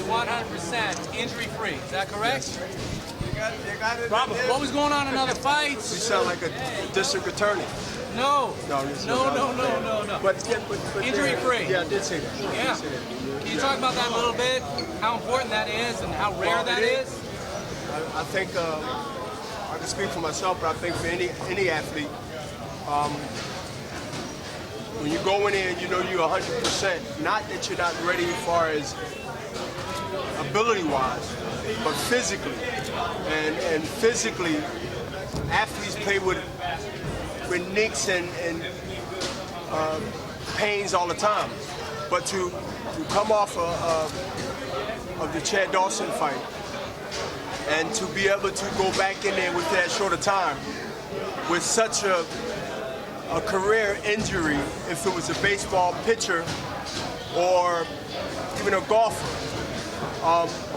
absolutely 100% injury-free. Is that correct? You got it. Robert, what was going on in other fights? You sound like a district attorney. No. No. But Injury-free. Yeah, I did say that. Yeah. Can you talk about that a little bit? How important that is and how rare that is? I think I can speak for myself, but I think for any athlete, when you go in there and you know you're 100%, not that you're not ready as far as ability-wise, but physically. And physically, athletes play with nicks and pains all the time. But to come off of the Chad Dawson fight and to be able to go back in there with that short of time with such a career injury, if it was a baseball pitcher or even a golfer,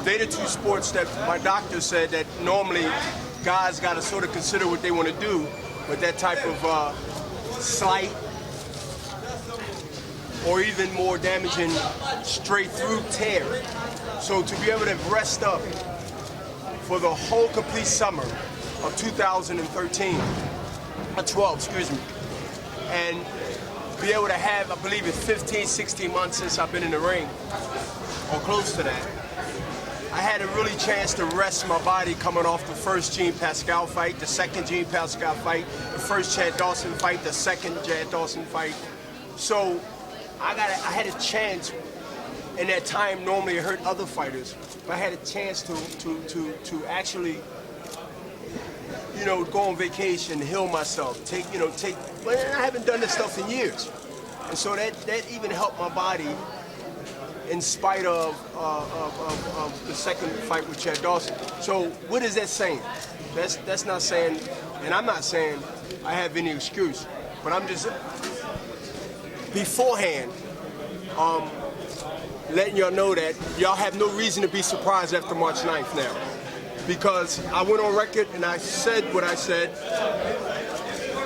they're the two sports that my doctor said that normally guys got to sort of consider what they want to do with that type of slight or even more damaging straight through tear. So to be able to rest up for the whole complete summer of 2013, 12, excuse me, and be able to have, I believe it's 15, 16 months since I've been in the ring, or close to that. I had a really chance to rest my body coming off the first Jean Pascal fight, the second Jean Pascal fight, the first Chad Dawson fight, the second Chad Dawson fight. So I had a chance in that time. Normally it hurt other fighters, but I had a chance to actually, you know, go on vacation, heal myself, but I haven't done this stuff in years. And so that even helped my body in spite of the second fight with Chad Dawson. So what is that saying? That's not saying, and I'm not saying I have any excuse, but I'm just beforehand letting y'all know that y'all have no reason to be surprised after March 9th now. Because I went on record and I said what I said,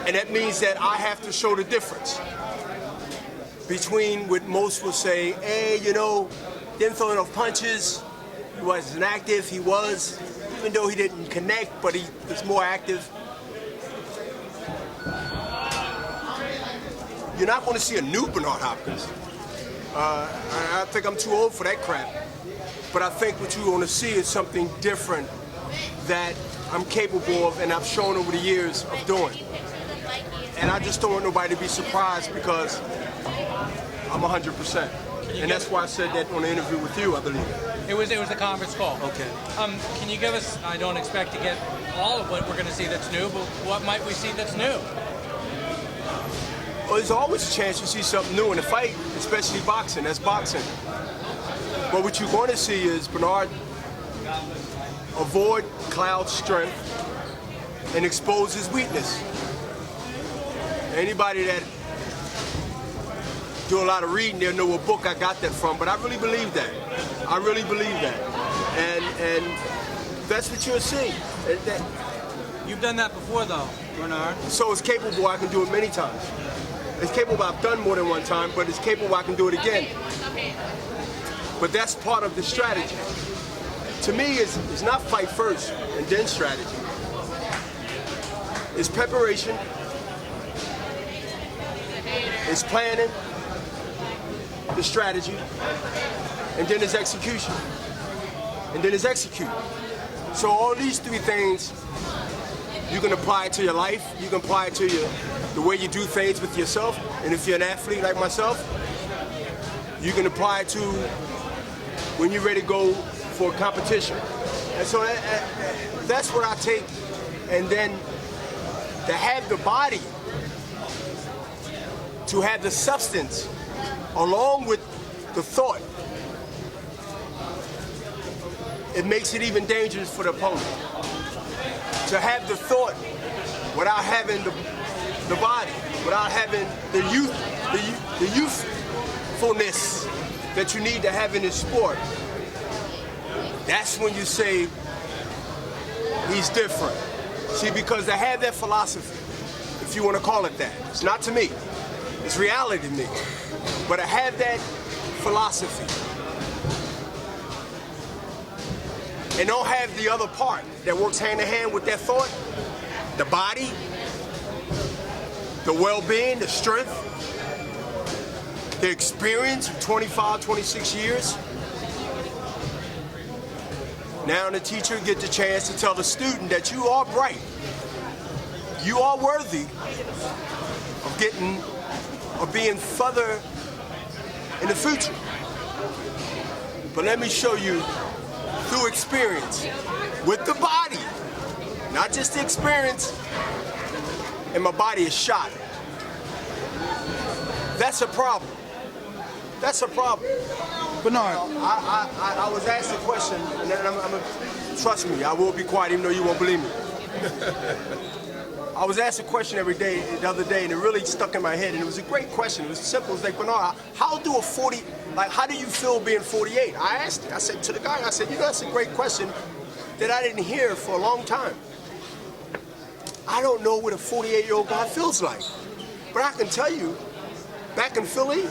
and that means that I have to show the difference between what most will say, hey, you know, didn't throw enough punches, he wasn't active, he was, even though he didn't connect, but he was more active. You're not going to see a new Bernard Hopkins. I think I'm too old for that crap. But I think what you're going to see is something different that I'm capable of and I've shown over the years of doing. And I just don't want nobody to be surprised because I'm 100%. And that's why I said that on the interview with you, I believe. It was a conference call. Okay. Can you give us, I don't expect to get all of what we're going to see that's new, but what might we see that's new? Well, there's always a chance you see something new in a fight, especially boxing. That's boxing. But what you're going to see is Bernard avoid Cloud's strength and expose his weakness. Anybody that do a lot of reading, they'll know what book I got that from, but I really believe that. I really believe that. And that's what you'll see. You've done that before though, Bernard. So it's capable, I can do it many times. It's capable, I've done more than one time, but it's capable, I can do it again. But that's part of the strategy. To me, it's not fight first and then strategy. It's preparation, it's planning, the strategy, and then it's execution. And then it's execute. So all these three things, you can apply it to your life, you can apply it to the way you do things with yourself, and if you're an athlete like myself, you can apply it to when you're ready to go for a competition. And so that's what I take, and then to have the body, to have the substance, along with the thought, it makes it even dangerous for the opponent. To have the thought without having the body, without having the youthfulness that you need to have in this sport, that's when you say he's different. See, because to have that philosophy, if you want to call it that, it's not to me, it's reality to me, but to have that philosophy, and don't have the other part that works hand in hand with that thought, the body, the well-being, the strength, the experience of 25, 26 years. Now the teacher gets the chance to tell the student that you are bright. You are worthy of being further in the future. But let me show you through experience with the body, not just the experience, and my body is shot. That's a problem. That's a problem. Bernard, I was asked a question, and trust me, I will be quiet even though you won't believe me. I was asked a question the other day, and it really stuck in my head, and it was a great question. It was simple. It was like, Bernard, how do you feel being 48? I asked it. I said to the guy, I said, that's a great question that I didn't hear for a long time. I don't know what a 48-year-old guy feels like. But I can tell you, back in Philly,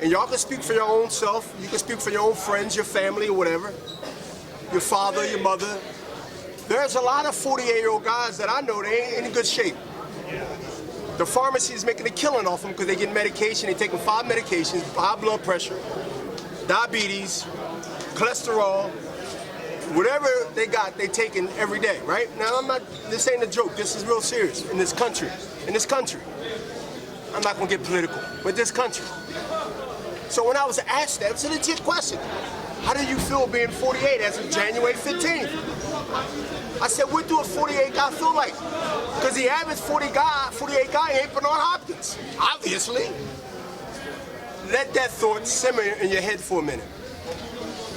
and y'all can speak for your own self, you can speak for your own friends, your family, or whatever, your father, your mother. There's a lot of 48-year-old guys that I know they ain't in good shape. The pharmacy is making a killing off them because they get medication. They're taking 5 medications, high blood pressure, diabetes, cholesterol, whatever they got, they taking every day, right? Now, this ain't a joke. This is real serious in this country. I'm not going to get political, but this country. So when I was asked that, it's a legit question. How do you feel being 48 as of January 15th? I said, what do a 48 guy feel like? Because the average 48 guy ain't Bernard Hopkins, obviously. Let that thought simmer in your head for a minute.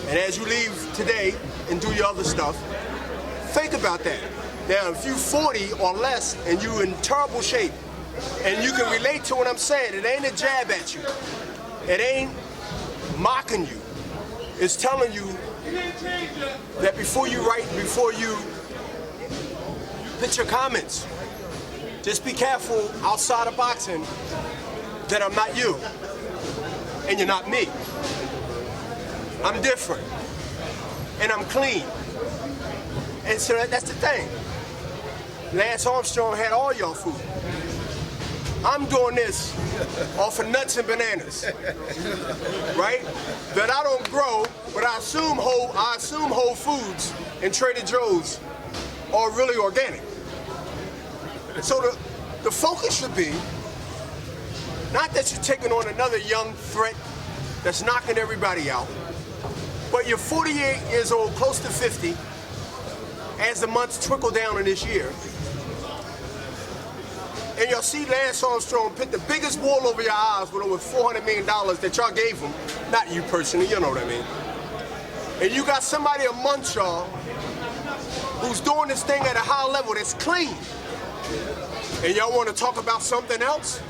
And as you leave today and do your other stuff, think about that. Now, if you're 40 or less and you're in terrible shape, and you can relate to what I'm saying, it ain't a jab at you. It ain't mocking you. It's telling you that before you put your comments, just be careful outside of boxing that I'm not you and you're not me. I'm different and I'm clean. And so that's the thing. Lance Armstrong had all y'all food. I'm doing this off of nuts and bananas, right? That I don't grow, but I assume Whole Foods and Trader Joe's are really organic. So the focus should be not that you're taking on another young threat that's knocking everybody out, but you're 48 years old, close to 50, as the months trickle down in this year. And you'll see Lance Armstrong put the biggest wall over your eyes with over $400 million that y'all gave him. Not you personally, you know what I mean. And you got somebody amongst y'all who's doing this thing at a high level that's clean. And y'all want to talk about something else?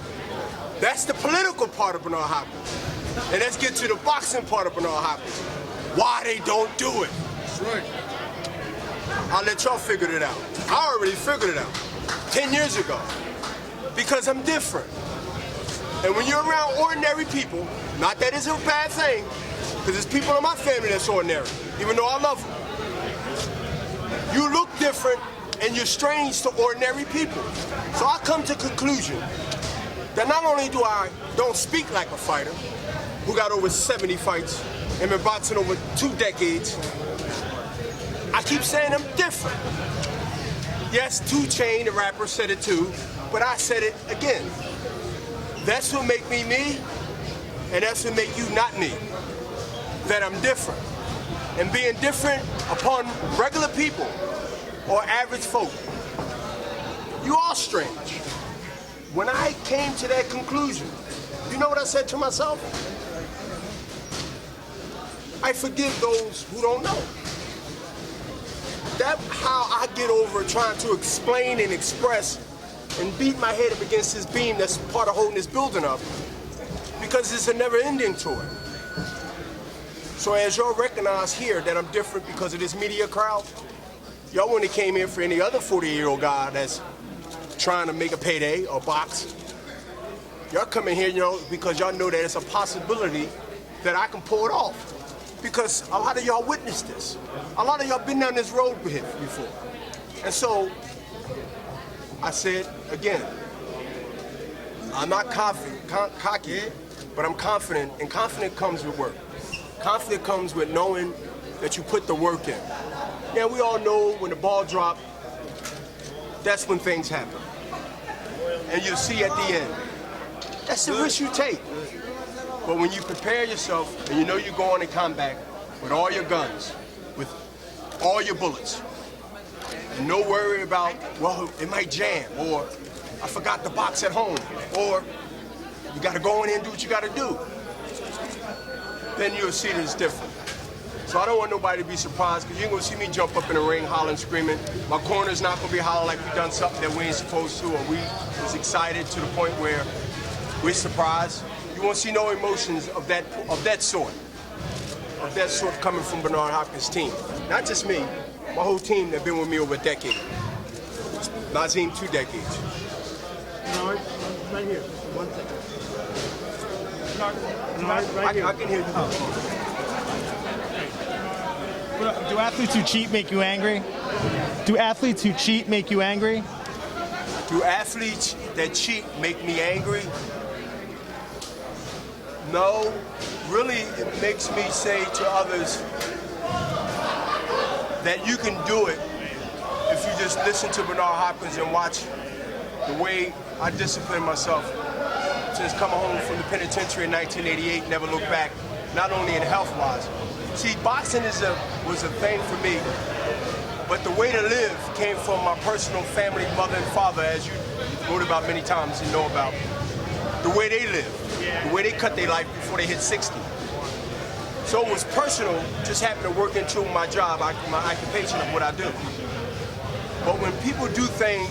That's the political part of Bernard Hopkins. And let's get to the boxing part of Bernard Hopkins. Why they don't do it. that's right. I'll let y'all figure it out. I already figured it out 10 years ago. Because I'm different. And when you're around ordinary people, not that it's a bad thing, because there's people in my family that's ordinary, even though I love them. You look different and you're strange to ordinary people. So I come to the conclusion that not only don't speak like a fighter, who got over 70 fights and been boxing over 2 decades, I keep saying I'm different. Yes, 2 Chainz, the rapper, said it too, but I said it again. That's what make me me, and that's what make you not me. That I'm different. And being different upon regular people or average folk, you are strange. When I came to that conclusion, you know what I said to myself? I forgive those who don't know. That's how I get over trying to explain and express and beat my head up against this beam that's part of holding this building up, because it's a never-ending tour. So as y'all recognize here that I'm different because of this media crowd, y'all wouldn't have came here for any other 40-year-old guy that's trying to make a payday or box. Y'all come in here, because y'all know that it's a possibility that I can pull it off. because a lot of y'all witnessed this. A lot of y'all been down this road before. And so, I said, again, I'm not cocky, but I'm confident, and confidence comes with work. Confidence comes with knowing that you put the work in. Yeah, we all know when the ball drops, that's when things happen. And you'll see at the end. That's the risk you take. But when you prepare yourself and you know you're going in combat with all your guns, with all your bullets, and no worry about, well, it might jam, or I forgot the box at home, or you gotta go in there and do what you gotta do, then you'll see that it's different. So I don't want nobody to be surprised, because you ain't gonna see me jump up in the ring hollering, screaming. My corner's not gonna be hollering like we done something that we ain't supposed to, or we was excited to the point where we're surprised. You won't see no emotions of that sort. Of that sort coming from Bernard Hopkins' team. Not just me, my whole team that been with me over a decade. Nazim, 2 decades. No, right here. 1 second. No, right here. I can hear you. Do athletes who cheat make you angry? Do athletes who cheat make you angry? Do athletes that cheat make me angry? No. Really, it makes me say to others that you can do it if you just listen to Bernard Hopkins and watch the way I discipline myself since coming home from the penitentiary in 1988, never looked back, not only in health-wise. See, boxing was a thing for me, but the way to live came from my personal family, mother and father, as you wrote about many times and know about. The way they live, the way they cut their life before they hit 60. So it was personal, just happened to work into my job, my occupation of what I do. But when people do things